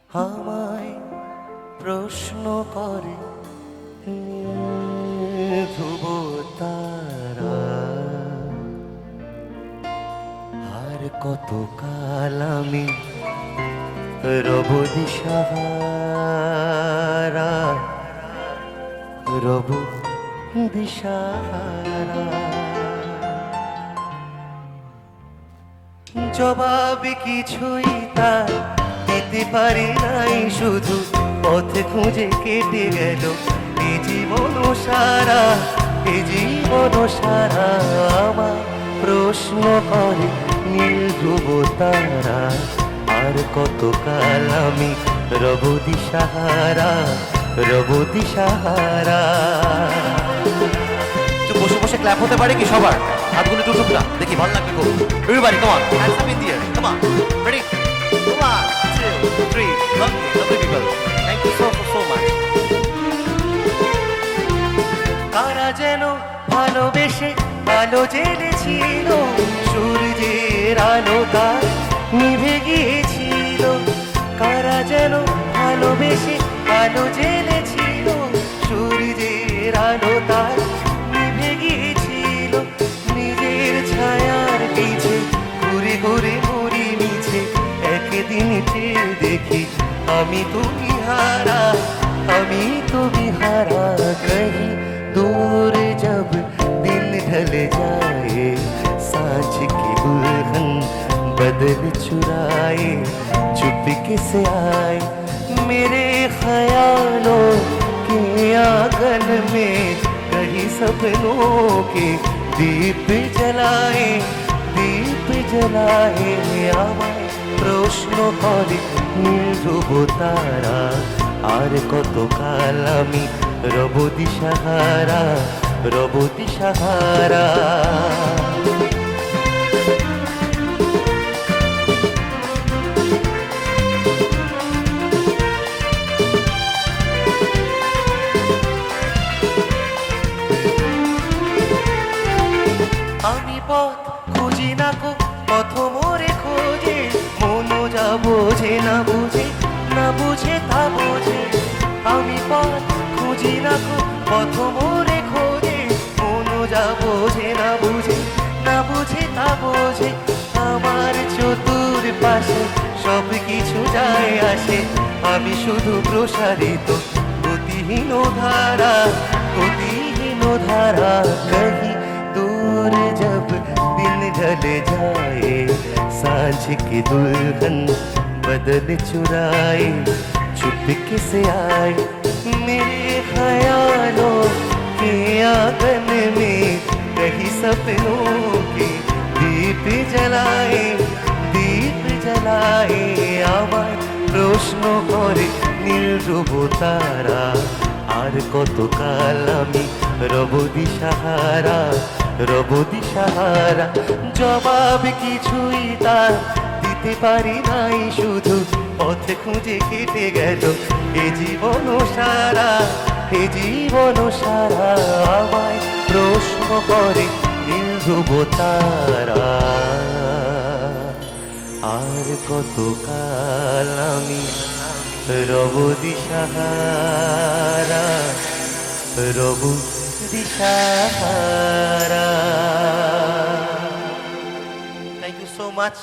আমায় প্রশ্ন করে ধ্রুব তারা, আর কত কাল আমি রব দিশাহারা, রব দিশাহারা। জবাব কিছুই তার দিতে পারি নাই, শুধু পথে খুঁজে কেটে গেল এ জীবন সারা, এ জীবন সারা। আমার প্রশ্ন করে নীল ধ্রুব তারা, আর কত কাল আমি রব দিশাহারা, রব দিশাহারা। বসে বসে ক্ল্যাপ হতে পারে কি সবার? হাতগুলো একটু টুকরা দেখি, ভালো লাগবে খুব। Everybody come on, hands up in the air, come on, ready, 1 2 3, lovely lovely people, thank you so much. কারা যেন ভালোবেসে আলো জ্বেলেছিল, সূর্যের আলো তার নিভে গিয়েছিল। কারা যেন ভালোবেসে আলো জ্বেলেছিল, সূর্যের আলো তার নিভে গিয়েছিল। নিজের ছায়ার পিছে ঘুরে ঘুরে মরি মিছে, একদিন চেয়ে দেখি আমি তুমি হারা, আমি তুমি হারা। कहीं दूर जब दिन ढल जाए, सांझ की दुल्हन बदल चुराए, चुपके से आए मेरे ख्यालों के आंगन में, कहीं सपनों के दीप जलाए, दीप जलाए। আমায় প্রশ্ন করে নীল ধ্রুব তারা, আর কত কাল আমি রব দিশাহারা, রব দিশাহারা। আমি পথ খুঁজি না কো, পথ মোরে খোঁজে, মনও যা বোঝে না বুঝে, না বুঝে তা বোঝে। আমি পথ খুঁজি না কো, পথ মোরে খোঁজে, মনও যা বোঝে না বুঝে, না বুঝে তা বোঝে। আমার চতুর পাশে সব কিছু যায় আসে, আমি শুধু প্রসারিত গতিহীন ধারা, গতিহীন ধারা। कहीं दूर जब दिन ढल जाए, सांझ की दुल्हन बदल चुराए, चुपके से आए मेरे ख्यालों के आंगन में, कहीं सपनों के दीप जलाए, दीप जलाए। আমার প্রশ্ন করে নীল ধ্রুব তারা, আর কত কাল আমি রব দিশাহারা, রব দিশাহারা। জবাব কিছুই তার দিতে পারি নাই, শুধু পথে খুঁজে কেটে গেল এ জীবন সারা, এ জীবন সারা। আমায় প্রশ্ন করে নীল ধ্রুব তারা, আর কত কাল আমি রব দিশাহারা, রব দিশাহারা। Thank you so much.